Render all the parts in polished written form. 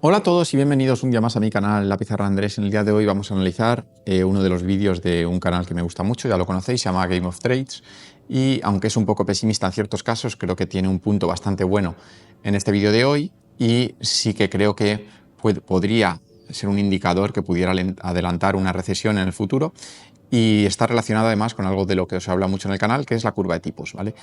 Hola a todos y bienvenidos un día más a mi canal La Pizarra Andrés. En el día de hoy vamos a analizar uno de los vídeos de un canal que me gusta mucho, ya lo conocéis, se llama Game of Trades, y aunque es un poco pesimista en ciertos casos, creo que tiene un punto bastante bueno en este vídeo de hoy, y sí que creo que podría ser un indicador que pudiera adelantar una recesión en el futuro. Y está relacionado además con algo de lo que os habla mucho en el canal, que es la curva de tipos, ¿vale?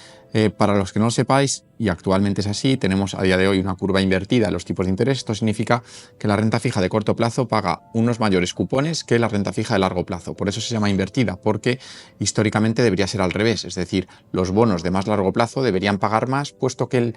Para los que no lo sepáis, y actualmente es así, tenemos a día de hoy una curva invertida en los tipos de interés. Esto significa que la renta fija de corto plazo paga unos mayores cupones que la renta fija de largo plazo. Por eso se llama invertida, porque históricamente debería ser al revés. Es decir, los bonos de más largo plazo deberían pagar más, puesto que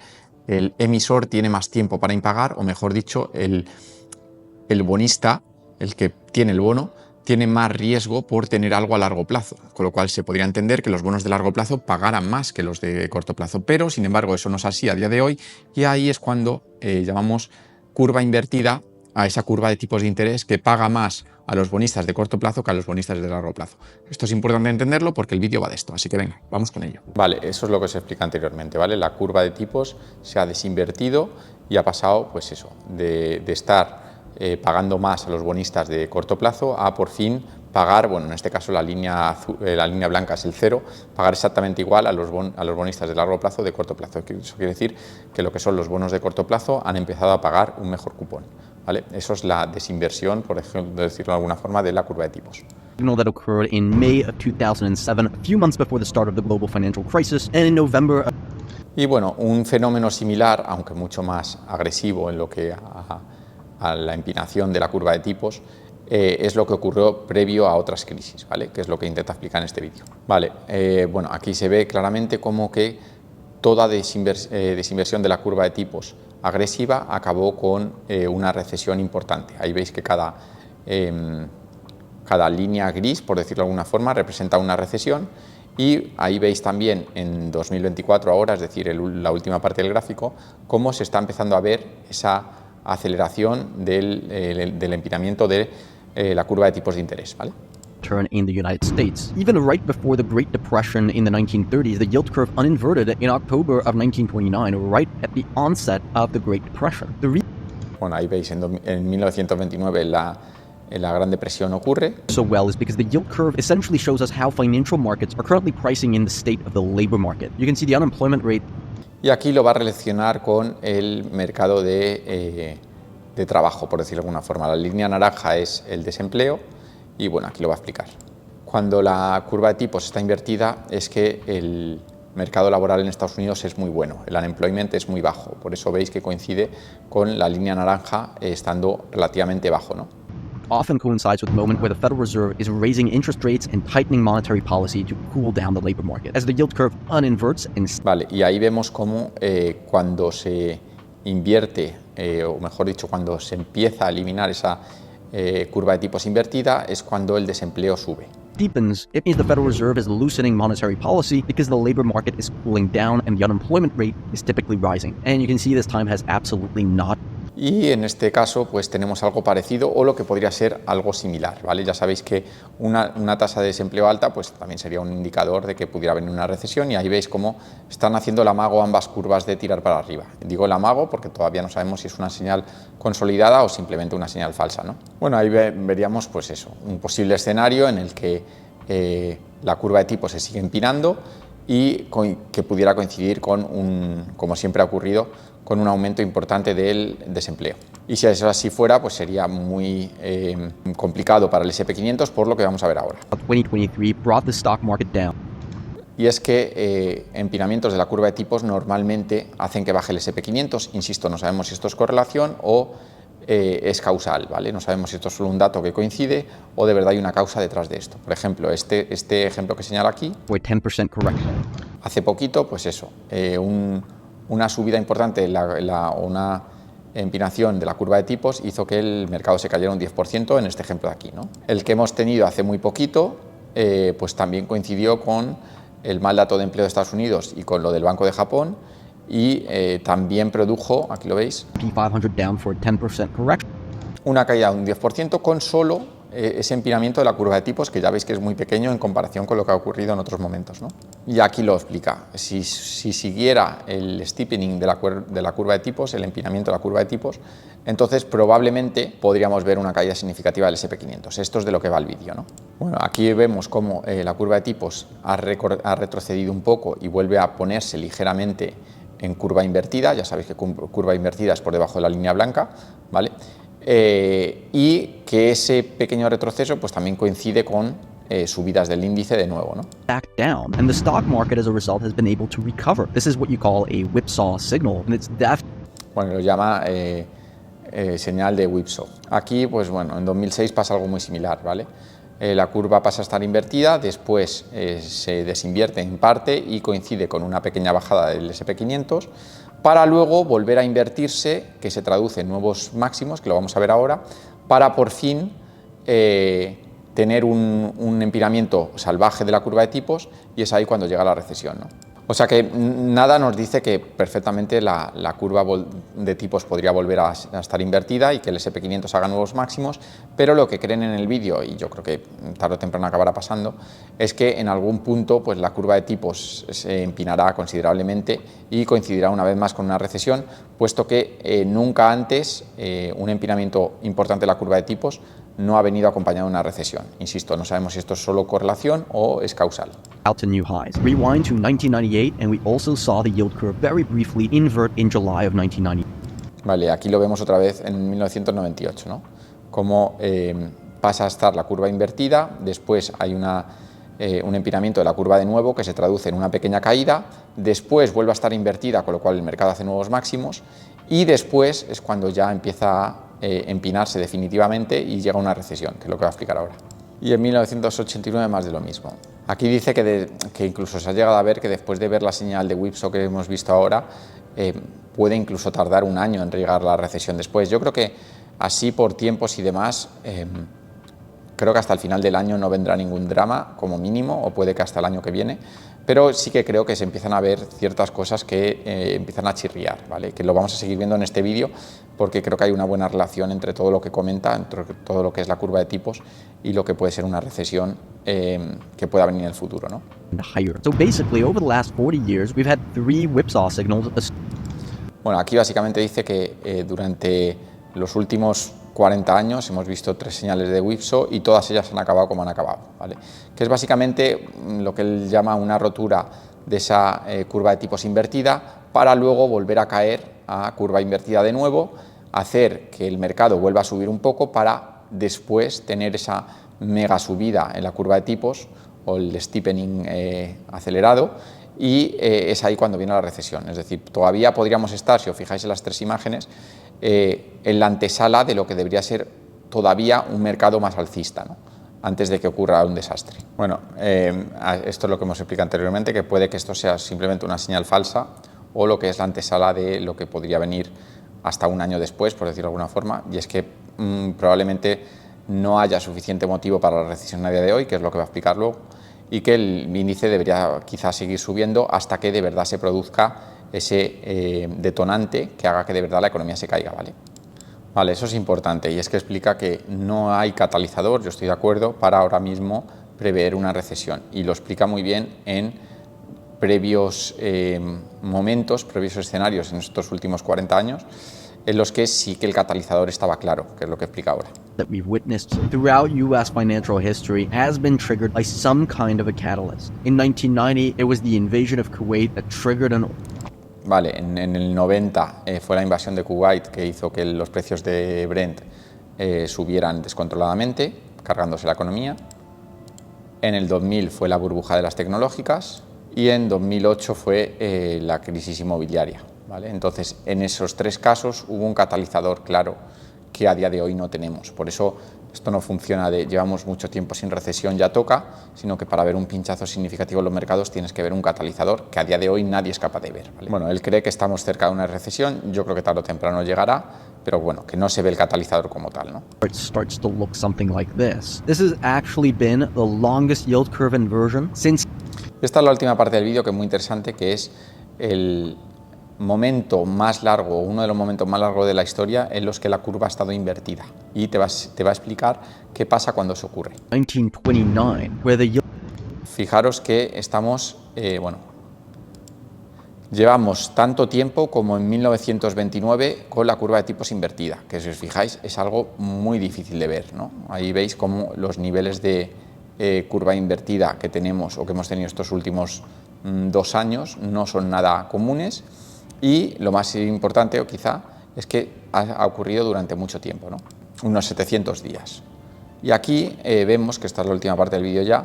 el emisor tiene más tiempo para impagar, o mejor dicho, el bonista, el que tiene el bono, tiene más riesgo por tener algo a largo plazo, con lo cual se podría entender que los bonos de largo plazo pagaran más que los de corto plazo, pero sin embargo eso no es así a día de hoy, y ahí es cuando llamamos curva invertida a esa curva de tipos de interés que paga más a los bonistas de corto plazo que a los bonistas de largo plazo. Esto es importante entenderlo porque el vídeo va de esto, así que venga, vamos con ello. Vale, eso es lo que os explica anteriormente, ¿vale? La curva de tipos se ha desinvertido y ha pasado, pues eso, de estar pagando más a los bonistas de corto plazo a por fin pagar, bueno, en este caso la línea blanca es el cero, pagar exactamente igual a los bonistas de largo plazo de corto plazo. Eso quiere decir que lo que son los bonos de corto plazo han empezado a pagar un mejor cupón, ¿vale? Eso es la desinversión, por ejemplo, decirlo de alguna forma, de la curva de tipos. Signal that occurred in May of 2007, a few months before the start of the global financial crisis, and in November. Y bueno, un fenómeno similar, aunque mucho más agresivo en lo que a la empinación de la curva de tipos, es lo que ocurrió previo a otras crisis, ¿vale? Que es lo que intenta explicar en este vídeo. Vale, bueno, aquí se ve claramente como que toda desinversión de la curva de tipos agresiva acabó con una recesión importante. Ahí veis que cada línea gris, por decirlo de alguna forma, representa una recesión, y ahí veis también en 2024 ahora, es decir, la última parte del gráfico, cómo se está empezando a ver esa aceleración del empinamiento de la curva de tipos de interés, ¿vale? Turn in the United States. Even right before the Great Depression in the 1930s, the yield curve uninverted in October of 1929, right at the onset of the Great Depression. Bueno, ahí veis en 1929 la Gran Depresión ocurre. So well is because the yield curve essentially shows us how financial markets are currently pricing in the state of the labor market. You can see the unemployment rate. Y aquí lo va a relacionar con el mercado de trabajo, por decirlo de alguna forma. La línea naranja es el desempleo y bueno, aquí lo va a explicar. Cuando la curva de tipos está invertida es que el mercado laboral en Estados Unidos es muy bueno, el unemployment es muy bajo, por eso veis que coincide con la línea naranja estando relativamente bajo, ¿no? Often coincides with the moment where the Federal Reserve is raising interest rates and tightening monetary policy to cool down the labor market. As the yield curve uninverts and... Vale, y ahí vemos cómo cuando se invierte, o mejor dicho, cuando se empieza a eliminar esa curva de tipos invertida, es cuando el desempleo sube. Deepens, it means the Federal Reserve is loosening monetary policy because the labor market is cooling down and the unemployment rate is typically rising. And you can see this time has absolutely not. Y en este caso pues tenemos algo parecido o lo que podría ser algo similar, ¿vale? Ya sabéis que una tasa de desempleo alta pues también sería un indicador de que pudiera venir una recesión, y ahí veis cómo están haciendo el amago ambas curvas de tirar para arriba. Digo el amago porque todavía no sabemos si es una señal consolidada o simplemente una señal falsa, ¿no? Bueno, ahí veríamos pues eso, un posible escenario en el que la curva de tipos se sigue empinando y que pudiera coincidir con como siempre ha ocurrido, con un aumento importante del desempleo. Y si eso así fuera, pues sería muy complicado para el S&P500, por lo que vamos a ver ahora. 2023 brought the stock market down. Y es que empinamientos de la curva de tipos normalmente hacen que baje el S&P500. Insisto, no sabemos si esto es correlación o es causal, ¿vale? No sabemos si esto es solo un dato que coincide o de verdad hay una causa detrás de esto. Por ejemplo, este ejemplo que señala aquí, 10% correction. hace poquito, pues eso, una subida importante, una empinación de la curva de tipos hizo que el mercado se cayera un 10% en este ejemplo de aquí, ¿no? El que hemos tenido hace muy poquito, pues también coincidió con el mal dato de empleo de Estados Unidos y con lo del Banco de Japón, y también produjo, aquí lo veis, P500 down for a 10% correction. una caída de un 10% con solo ese empinamiento de la curva de tipos, que ya veis que es muy pequeño en comparación con lo que ha ocurrido en otros momentos, ¿no? Y aquí lo explica. Si siguiera el steepening de la curva de tipos, el empinamiento de la curva de tipos, entonces probablemente podríamos ver una caída significativa del SP500. Esto es de lo que va el vídeo, ¿no? Bueno, aquí vemos cómo la curva de tipos ha retrocedido un poco y vuelve a ponerse ligeramente en curva invertida. Ya sabéis que curva invertida es por debajo de la línea blanca, ¿vale? Y que ese pequeño retroceso pues también coincide con subidas del índice de nuevo, ¿no? Back down, and the stock market as a result has been able to recover. This is what you call a whipsaw signal, and it's Bueno, lo llama señal de whipsaw. Aquí, pues bueno, en 2006 pasa algo muy similar, ¿vale? La curva pasa a estar invertida, después se desinvierte en parte y coincide con una pequeña bajada del SP500, para luego volver a invertirse, que se traduce en nuevos máximos, que lo vamos a ver ahora, para por fin tener un empinamiento salvaje de la curva de tipos, y es ahí cuando llega la recesión, ¿no? O sea que nada nos dice que perfectamente la curva de tipos podría volver a estar invertida y que el SP500 haga nuevos máximos, pero lo que creen en el vídeo, y yo creo que tarde o temprano acabará pasando, es que en algún punto pues, la curva de tipos se empinará considerablemente y coincidirá una vez más con una recesión, puesto que nunca antes un empinamiento importante de la curva de tipos no ha venido acompañado de una recesión. Insisto, no sabemos si esto es solo correlación o es causal. out to new highs. Rewind to 1998, and we also saw the yield curve very briefly invert in July of 1990. Vale, aquí lo vemos otra vez en 1998, ¿no? Cómo pasa a estar la curva invertida, después hay un empinamiento de la curva de nuevo que se traduce en una pequeña caída, después vuelve a estar invertida, con lo cual el mercado hace nuevos máximos, y después es cuando ya empieza a empinarse definitivamente y llega una recesión, que es lo que va a explicar ahora. Y en 1989 más de lo mismo. Aquí dice que incluso se ha llegado a ver que después de ver la señal de whipsaw que hemos visto ahora, puede incluso tardar un año en llegar la recesión después. Yo creo que así por tiempos y demás, creo que hasta el final del año no vendrá ningún drama como mínimo, o puede que hasta el año que viene, pero sí que creo que se empiezan a ver ciertas cosas que empiezan a chirriar, ¿vale? Que lo vamos a seguir viendo en este vídeo, porque creo que hay una buena relación entre todo lo que comenta, entre todo lo que es la curva de tipos y lo que puede ser una recesión que pueda venir en el futuro, ¿no? Higher. So basically, over the last 40 years, we've had 3 whipsaw signals. Bueno, aquí básicamente dice que durante los últimos 40 años hemos visto 3 señales de whipsaw y todas ellas han acabado como han acabado, ¿vale? Que es básicamente lo que él llama una rotura de esa curva de tipos invertida, para luego volver a caer a curva invertida de nuevo, hacer que el mercado vuelva a subir un poco para después tener esa mega subida en la curva de tipos o el steepening acelerado, y es ahí cuando viene la recesión. Es decir, todavía podríamos estar, si os fijáis en las 3 imágenes, en la antesala de lo que debería ser todavía un mercado más alcista, ¿no? Antes de que ocurra un desastre. Bueno, esto es lo que hemos explicado anteriormente, que puede que esto sea simplemente una señal falsa, o lo que es la antesala de lo que podría venir hasta un año después, por decirlo de alguna forma, y es que probablemente no haya suficiente motivo para la recesión a día de hoy, que es lo que va a explicar luego, y que el índice debería quizás seguir subiendo hasta que de verdad se produzca ese detonante que haga que de verdad la economía se caiga, ¿vale? Vale, eso es importante, y es que explica que no hay catalizador, yo estoy de acuerdo, para ahora mismo prever una recesión, y lo explica muy bien en previos momentos, previos escenarios en estos últimos 40 años, en los que sí que el catalizador estaba claro, que es lo que explica ahora. That we've witnessed throughout U.S. financial history has been triggered by some kind of a catalyst. In 1990, it was the invasion of Kuwait that triggered an... Vale, en el 90 fue la invasión de Kuwait que hizo que los precios de Brent subieran descontroladamente, cargándose la economía. En el 2000 fue la burbuja de las tecnológicas, y en 2008 fue la crisis inmobiliaria, ¿vale? Entonces, en esos 3 casos hubo un catalizador claro que a día de hoy no tenemos. Por eso esto no funciona de llevamos mucho tiempo sin recesión, ya toca, sino que para ver un pinchazo significativo en los mercados tienes que ver un catalizador que a día de hoy nadie es capaz de ver, ¿vale? Bueno, él cree que estamos cerca de una recesión, yo creo que tarde o temprano llegará, pero bueno, que no se ve el catalizador como tal, ¿no? It starts to look something like this. This has actually been the longest yield curve inversion since... Esta es la última parte del vídeo, que es muy interesante, que es momento más largo, uno de los momentos más largos de la historia en los que la curva ha estado invertida. Y te va a explicar qué pasa cuando eso ocurre. 1929, where the yield Fijaros que estamos, llevamos tanto tiempo como en 1929 con la curva de tipos invertida, que si os fijáis es algo muy difícil de ver, ¿no? Ahí veis cómo los niveles de curva invertida que tenemos o que hemos tenido estos últimos 2 años no son nada comunes, y lo más importante, o quizá, es que ha ocurrido durante mucho tiempo, ¿no? Unos 700 días. Y aquí vemos, que esta es la última parte del vídeo ya,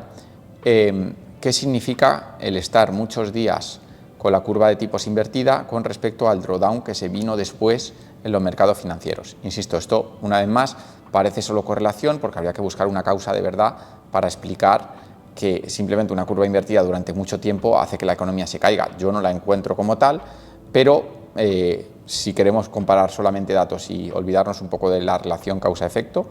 qué significa el estar muchos días con la curva de tipos invertida con respecto al drawdown que se vino después en los mercados financieros. Insisto, esto una vez más parece solo correlación, porque habría que buscar una causa de verdad para explicar que simplemente una curva invertida durante mucho tiempo hace que la economía se caiga. Yo no la encuentro como tal, pero si queremos comparar solamente datos y olvidarnos un poco de la relación causa-efecto,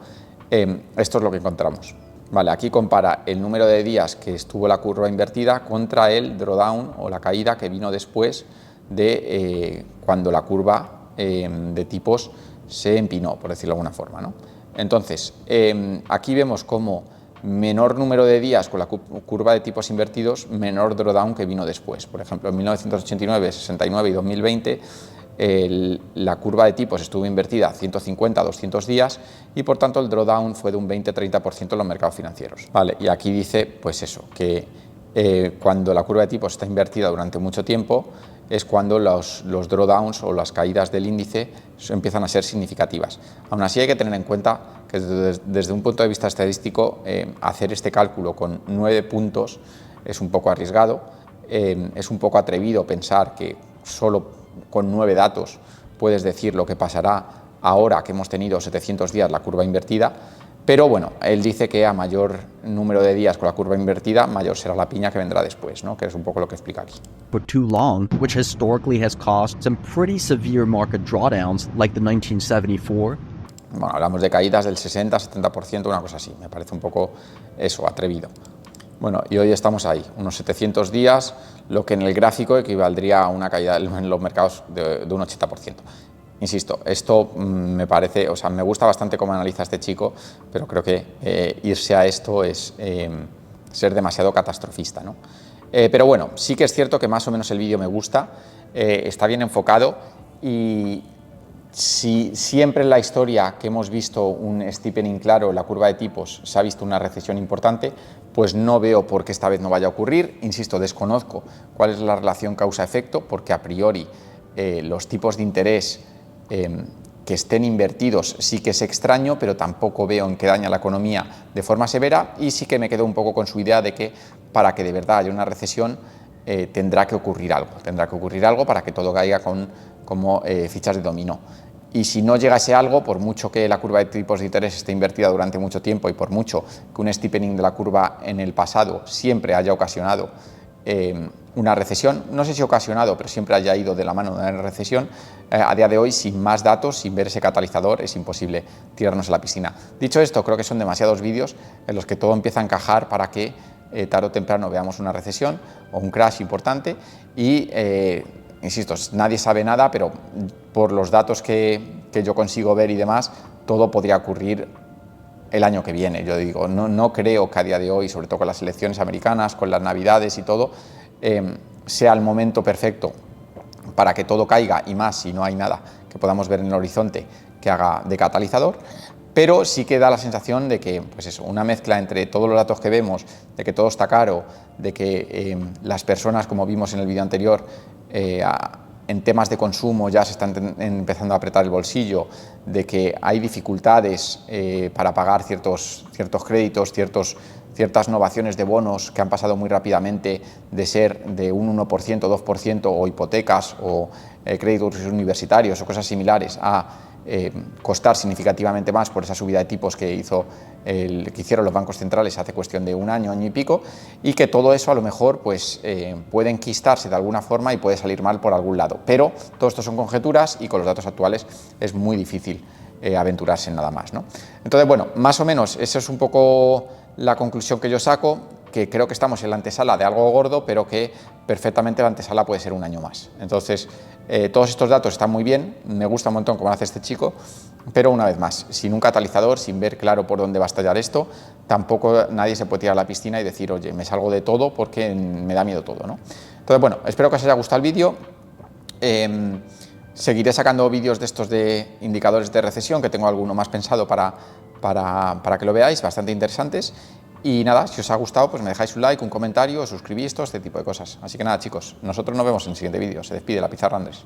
esto es lo que encontramos. Vale, aquí compara el número de días que estuvo la curva invertida contra el drawdown o la caída que vino después de cuando la curva de tipos se empinó, por decirlo de alguna forma, ¿no? Entonces, aquí vemos como menor número de días con la curva de tipos invertidos, menor drawdown que vino después. Por ejemplo, en 1989, 69 y 2020, la curva de tipos estuvo invertida 150 a 200 días y por tanto el drawdown fue de un 20-30% en los mercados financieros. Vale, y aquí dice pues eso, que cuando la curva de tipos está invertida durante mucho tiempo es cuando los drawdowns o las caídas del índice empiezan a ser significativas. Aún así hay que tener en cuenta que desde un punto de vista estadístico hacer este cálculo con 9 puntos es un poco arriesgado, es un poco atrevido pensar que solo con 9 datos puedes decir lo que pasará ahora que hemos tenido 700 días la curva invertida, pero bueno, él dice que a mayor número de días con la curva invertida, mayor será la piña que vendrá después, ¿no? Que es un poco lo que explica aquí. for too long, which historically has caused some pretty severe market drawdowns like the 1974. Bueno, hablamos de caídas del 60-70%, una cosa así, me parece un poco eso, atrevido. Bueno, y hoy estamos ahí, unos 700 días, lo que en el gráfico equivaldría a una caída en los mercados de un 80%. Insisto, esto me parece, o sea, me gusta bastante cómo analiza este chico, pero creo que irse a esto es ser demasiado catastrofista, ¿no? Pero bueno, sí que es cierto que más o menos el vídeo me gusta, está bien enfocado, y si siempre en la historia que hemos visto un steepening claro en la curva de tipos se ha visto una recesión importante, pues no veo por qué esta vez no vaya a ocurrir. Insisto, desconozco cuál es la relación causa-efecto, porque a priori los tipos de interés que estén invertidos sí que es extraño, pero tampoco veo en qué daña la economía de forma severa, y sí que me quedo un poco con su idea de que para que de verdad haya una recesión tendrá que ocurrir algo para que todo caiga como fichas de dominó. Y si no llegase algo, por mucho que la curva de tipos de interés esté invertida durante mucho tiempo y por mucho que un steepening de la curva en el pasado siempre haya ocasionado una recesión, no sé si ocasionado, pero siempre haya ido de la mano de una recesión, a día de hoy, sin más datos, sin ver ese catalizador, es imposible tirarnos a la piscina. Dicho esto, creo que son demasiados vídeos en los que todo empieza a encajar para que tarde o temprano veamos una recesión o un crash importante y insisto, nadie sabe nada, pero por los datos que yo consigo ver y demás, todo podría ocurrir el año que viene. Yo digo, no creo que a día de hoy, sobre todo con las elecciones americanas, con las navidades y todo, sea el momento perfecto para que todo caiga, y más si no hay nada que podamos ver en el horizonte que haga de catalizador. Pero sí que da la sensación de que, pues eso, una mezcla entre todos los datos que vemos, de que todo está caro, de que las personas, como vimos en el vídeo anterior, en temas de consumo ya se están empezando a apretar el bolsillo, de que hay dificultades para pagar ciertos créditos, ciertas novaciones de bonos que han pasado muy rápidamente de ser de un 1%, 2%, o hipotecas o créditos universitarios o cosas similares, a costar significativamente más por esa subida de tipos que hicieron los bancos centrales hace cuestión de un año y pico, y que todo eso a lo mejor pues, puede enquistarse de alguna forma y puede salir mal por algún lado. Pero todo esto son conjeturas y con los datos actuales es muy difícil aventurarse en nada más, ¿no? Entonces, bueno, más o menos esa es un poco la conclusión que yo saco. que creo que estamos en la antesala de algo gordo, pero que perfectamente la antesala puede ser un año más. Entonces, todos estos datos están muy bien, me gusta un montón cómo lo hace este chico, pero una vez más, sin un catalizador, sin ver claro por dónde va a estallar esto, tampoco nadie se puede tirar a la piscina y decir, oye, me salgo de todo porque me da miedo todo, ¿no? Entonces, bueno, espero que os haya gustado el vídeo. Seguiré sacando vídeos de estos de indicadores de recesión, que tengo alguno más pensado para que lo veáis, bastante interesantes. Y nada, si os ha gustado, pues me dejáis un like, un comentario, os suscribís, todo este tipo de cosas. Así que nada, chicos, nosotros nos vemos en el siguiente vídeo. Se despide la Pizarra Andrés.